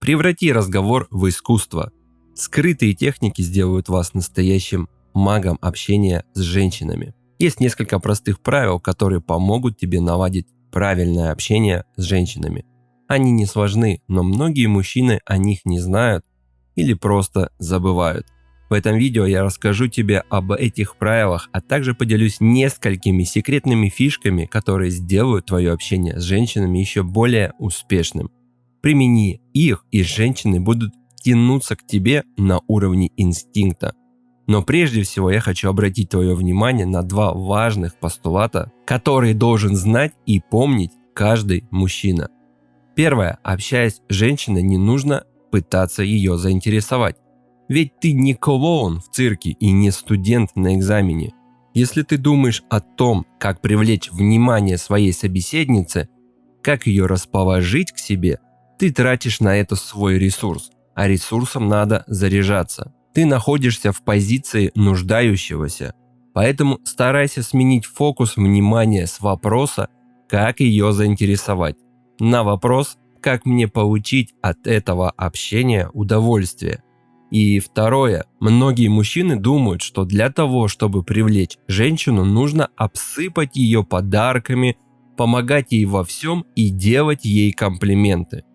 Преврати разговор в искусство. Скрытые техники сделают вас настоящим магом общения с женщинами. Есть несколько простых правил, которые помогут тебе наладить правильное общение с женщинами. Они не сложны, но многие мужчины о них не знают или просто забывают. В этом видео я расскажу тебе об этих правилах, а также поделюсь несколькими секретными фишками, которые сделают твое общение с женщинами еще более успешным. Примени их, и женщины будут тянуться к тебе на уровне инстинкта. Но прежде всего я хочу обратить твое внимание на два важных постулата, которые должен знать и помнить каждый мужчина. Первое. Общаясь с женщиной, не нужно пытаться ее заинтересовать. Ведь ты не клоун в цирке и не студент на экзамене. Если ты думаешь о том, как привлечь внимание своей собеседницы, как ее расположить к себе, ты тратишь на это свой ресурс, а ресурсом надо заряжаться. Ты находишься в позиции нуждающегося, поэтому старайся сменить фокус внимания с вопроса, как ее заинтересовать, на вопрос, как мне получить от этого общения удовольствие. И второе, многие мужчины думают, что для того, чтобы привлечь женщину, нужно обсыпать ее подарками, помогать ей во всем и делать ей комплименты.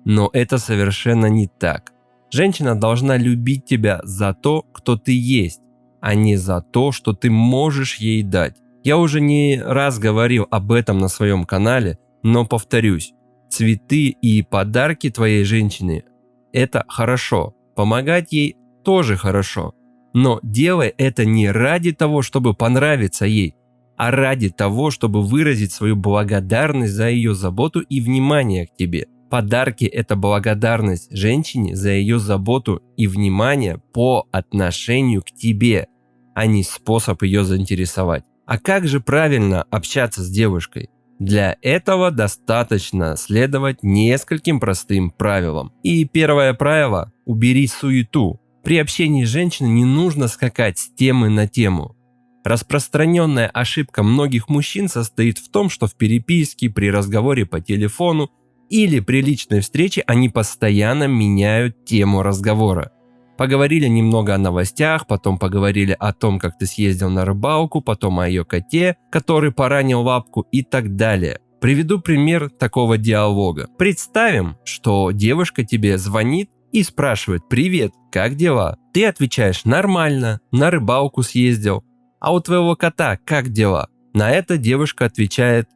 Но это совершенно не так. Женщина должна любить тебя за то, кто ты есть, а не за то, что ты можешь ей дать. Я уже не раз говорил об этом на своем канале, но повторюсь. Цветы и подарки твоей женщине – это хорошо. Помогать ей тоже хорошо. Но делай это не ради того, чтобы понравиться ей, а ради того, чтобы выразить свою благодарность за ее заботу и внимание к тебе. Подарки – это благодарность женщине за ее заботу и внимание по отношению к тебе, а не способ ее заинтересовать. А как же правильно общаться с девушкой? Для этого достаточно следовать нескольким простым правилам. И первое правило – убери суету. При общении с женщиной не нужно скакать с темы на тему. Распространенная ошибка многих мужчин состоит в том, что в переписке, при разговоре по телефону или при личной встрече они постоянно меняют тему разговора. Поговорили немного о новостях, потом поговорили о том, как ты съездил на рыбалку, потом о ее коте, который поранил лапку и так далее. Приведу пример такого диалога. Представим, что девушка тебе звонит и спрашивает: «Привет, как дела?» Ты отвечаешь: «Нормально, на рыбалку съездил». «А у твоего кота как дела?» На это девушка отвечает: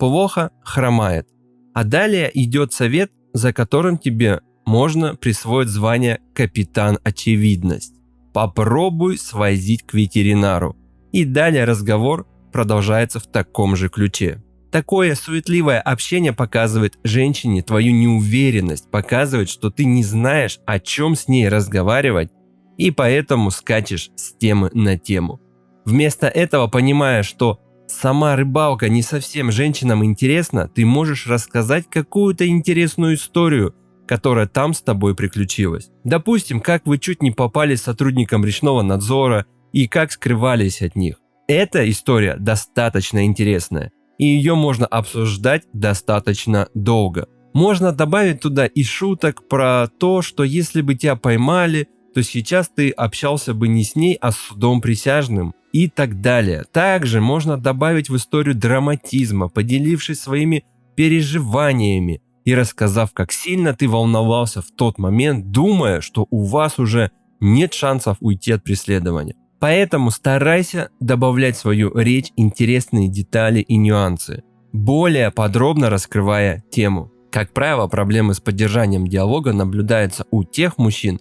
«Плохо, хромает». А далее идет совет, за которым тебе можно присвоить звание «Капитан Очевидность». Попробуй свозить к ветеринару. И далее разговор продолжается в таком же ключе. Такое суетливое общение показывает женщине твою неуверенность, показывает, что ты не знаешь, о чем с ней разговаривать, и поэтому скачешь с темы на тему. Вместо этого, понимая, что сама рыбалка не совсем женщинам интересна, ты можешь рассказать какую-то интересную историю, которая там с тобой приключилась. Допустим, как вы чуть не попали сотрудникам речного надзора и как скрывались от них. Эта история достаточно интересная, и ее можно обсуждать достаточно долго. Можно добавить туда и шуток про то, что если бы тебя поймали, то сейчас ты общался бы не с ней, а с судом присяжным и так далее. Также можно добавить в историю драматизма, поделившись своими переживаниями и рассказав, как сильно ты волновался в тот момент, думая, что у вас уже нет шансов уйти от преследования. Поэтому старайся добавлять в свою речь интересные детали и нюансы, более подробно раскрывая тему. Как правило, проблемы с поддержанием диалога наблюдаются у тех мужчин,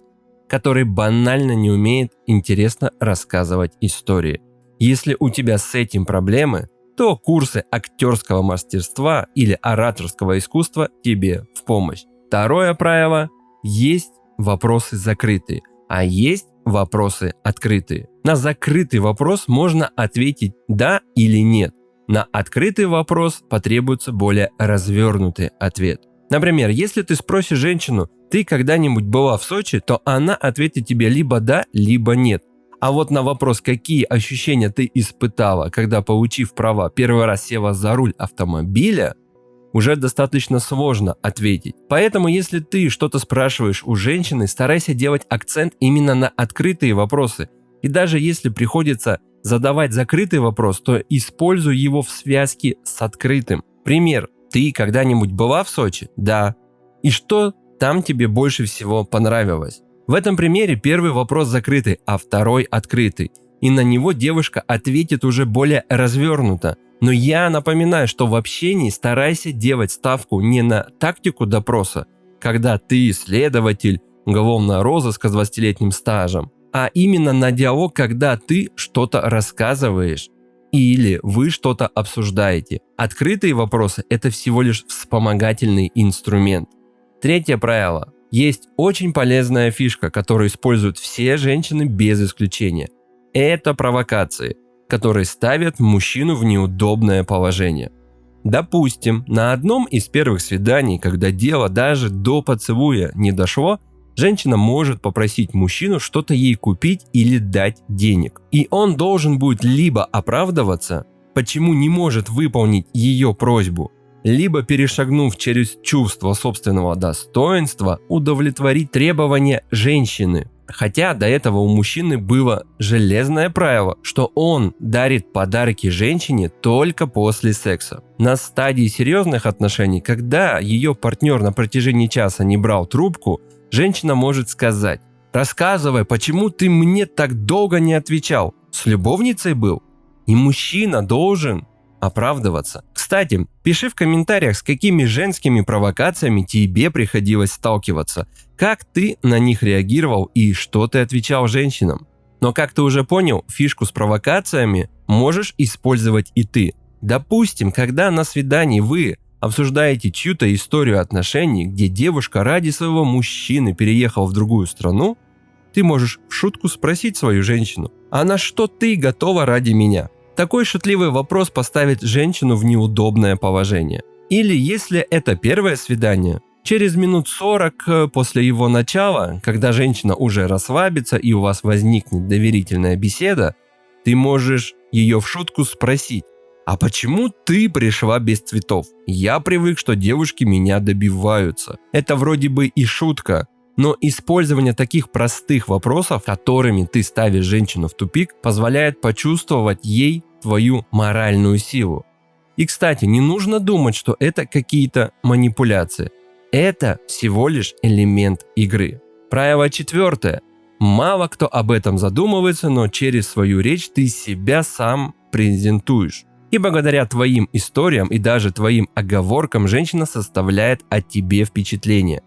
которые банально не умеют интересно рассказывать истории. Если у тебя с этим проблемы, то курсы актерского мастерства или ораторского искусства тебе в помощь. Второе правило – есть вопросы закрытые, а есть вопросы открытые. На закрытый вопрос можно ответить «да» или «нет». На открытый вопрос потребуется более развернутый ответ. Например, если ты спросишь женщину: «Ты когда-нибудь была в Сочи?», то она ответит тебе либо «да», либо «нет». А вот на вопрос, какие ощущения ты испытала, когда, получив права, первый раз села за руль автомобиля, уже достаточно сложно ответить. Поэтому, если ты что-то спрашиваешь у женщины, старайся делать акцент именно на открытые вопросы. И даже если приходится задавать закрытый вопрос, то используй его в связке с открытым. Пример. Ты когда-нибудь была в Сочи? Да. И что там тебе больше всего понравилось? В этом примере первый вопрос закрытый, а второй открытый. И на него девушка ответит уже более развернуто. Но я напоминаю, что в общении старайся делать ставку не на тактику допроса, когда ты следователь уголовного розыска с 20-летним стажем, а именно на диалог, когда ты что-то рассказываешь или вы что-то обсуждаете. Открытые вопросы – это всего лишь вспомогательный инструмент. Третье правило. Есть очень полезная фишка, которую используют все женщины без исключения. Это провокации, которые ставят мужчину в неудобное положение. Допустим, на одном из первых свиданий, когда дело даже до поцелуя не дошло, женщина может попросить мужчину что-то ей купить или дать денег. И он должен будет либо оправдываться, почему не может выполнить ее просьбу, либо, перешагнув через чувство собственного достоинства, удовлетворить требования женщины. Хотя до этого у мужчины было железное правило, что он дарит подарки женщине только после секса. На стадии серьезных отношений, когда ее партнер на протяжении часа не брал трубку, женщина может сказать: «Рассказывай, почему ты мне так долго не отвечал? С любовницей был?» И мужчина должен оправдываться. Кстати, пиши в комментариях, с какими женскими провокациями тебе приходилось сталкиваться, как ты на них реагировал и что ты отвечал женщинам. Но как ты уже понял, фишку с провокациями можешь использовать и ты. Допустим, когда на свидании вы обсуждаете чью-то историю отношений, где девушка ради своего мужчины переехала в другую страну, ты можешь в шутку спросить свою женщину: «А на что ты готова ради меня?» Такой шутливый вопрос поставит женщину в неудобное положение. Или если это первое свидание, через минут 40 после его начала, когда женщина уже расслабится и у вас возникнет доверительная беседа, ты можешь ее в шутку спросить: «А почему ты пришла без цветов? Я привык, что девушки меня добиваются». Это вроде бы и шутка, но использование таких простых вопросов, которыми ты ставишь женщину в тупик, позволяет почувствовать ей твою моральную силу. И, кстати, не нужно думать, что это какие-то манипуляции. Это всего лишь элемент игры. Правило четвертое. Мало кто об этом задумывается, но через свою речь ты себя сам презентуешь. И благодаря твоим историям и даже твоим оговоркам женщина составляет о тебе впечатление.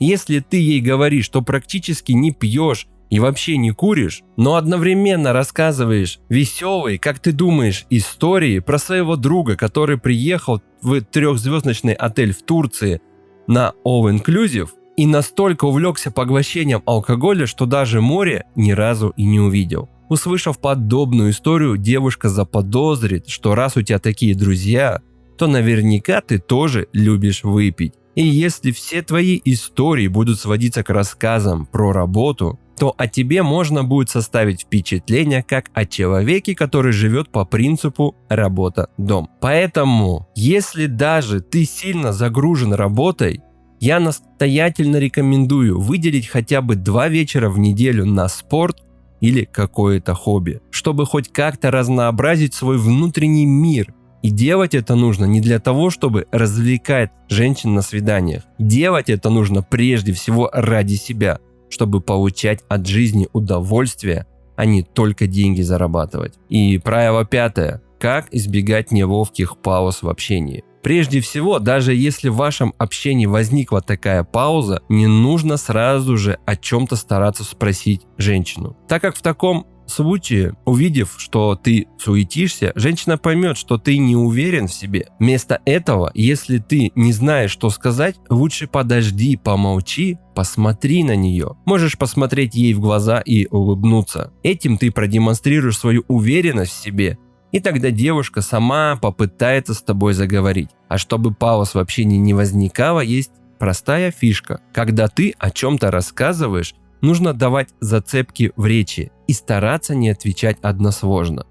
Если ты ей говоришь, что практически не пьешь и вообще не куришь, но одновременно рассказываешь веселые, как ты думаешь, истории про своего друга, который приехал в 3-звездочный отель в Турции на all-inclusive и настолько увлекся поглощением алкоголя, что даже море ни разу и не увидел. Услышав подобную историю, девушка заподозрит, что раз у тебя такие друзья, то наверняка ты тоже любишь выпить. И если все твои истории будут сводиться к рассказам про работу, то о тебе можно будет составить впечатление как о человеке, который живет по принципу работа-дом. Поэтому, если даже ты сильно загружен работой, я настоятельно рекомендую выделить хотя бы 2 вечера в неделю на спорт или какое-то хобби, чтобы хоть как-то разнообразить свой внутренний мир. И делать это нужно не для того, чтобы развлекать женщин на свиданиях. Делать это нужно прежде всего ради себя, чтобы получать от жизни удовольствие, а не только деньги зарабатывать. И правило 5. Как избегать неловких пауз в общении. Прежде всего, даже если в вашем общении возникла такая пауза, не нужно сразу же о чем-то стараться спросить женщину. Так как в таком случае, увидев, что ты суетишься, женщина поймет, что ты не уверен в себе. Вместо этого, если ты не знаешь, что сказать, лучше подожди, помолчи, посмотри на нее. Можешь посмотреть ей в глаза и улыбнуться. Этим ты продемонстрируешь свою уверенность в себе, и тогда девушка сама попытается с тобой заговорить. А чтобы пауз в общении не возникало, есть простая фишка. Когда ты о чем-то рассказываешь, нужно давать зацепки в речи и стараться не отвечать односложно.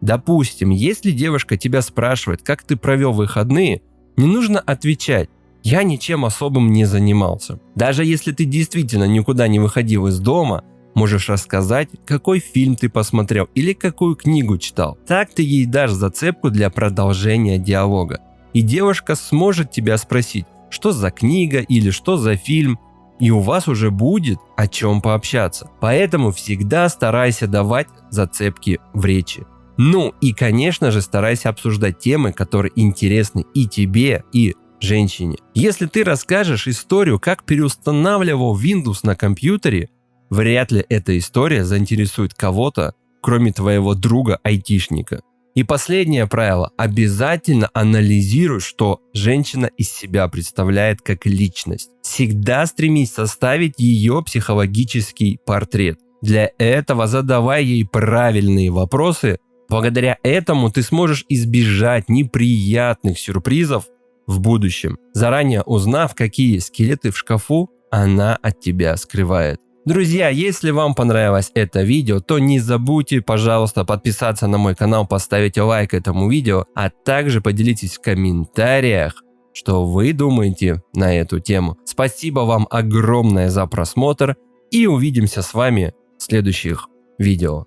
Допустим, если девушка тебя спрашивает, как ты провел выходные, Не нужно отвечать: «Я ничем особым не занимался». Даже если ты действительно никуда не выходил из дома, можешь рассказать, какой фильм ты посмотрел или какую книгу читал. Так ты ей дашь зацепку для продолжения диалога. И девушка сможет тебя спросить, что за книга или что за фильм, и у вас уже будет о чем пообщаться. Поэтому всегда старайся давать зацепки в речи. Ну и, конечно же, старайся обсуждать темы, которые интересны и тебе, и женщине. Если ты расскажешь историю, как переустанавливал Windows на компьютере, вряд ли эта история заинтересует кого-то, кроме твоего друга-айтишника. И последнее правило. Обязательно анализируй, что женщина из себя представляет как личность. Всегда стремись составить ее психологический портрет. Для этого задавай ей правильные вопросы. Благодаря этому ты сможешь избежать неприятных сюрпризов в будущем, заранее узнав, какие скелеты в шкафу она от тебя скрывает. Друзья, если вам понравилось это видео, то не забудьте, пожалуйста, подписаться на мой канал, поставить лайк этому видео, а также поделитесь в комментариях, что вы думаете на эту тему. Спасибо вам огромное за просмотр и увидимся с вами в следующих видео.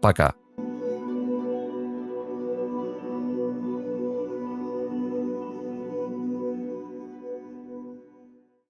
Пока.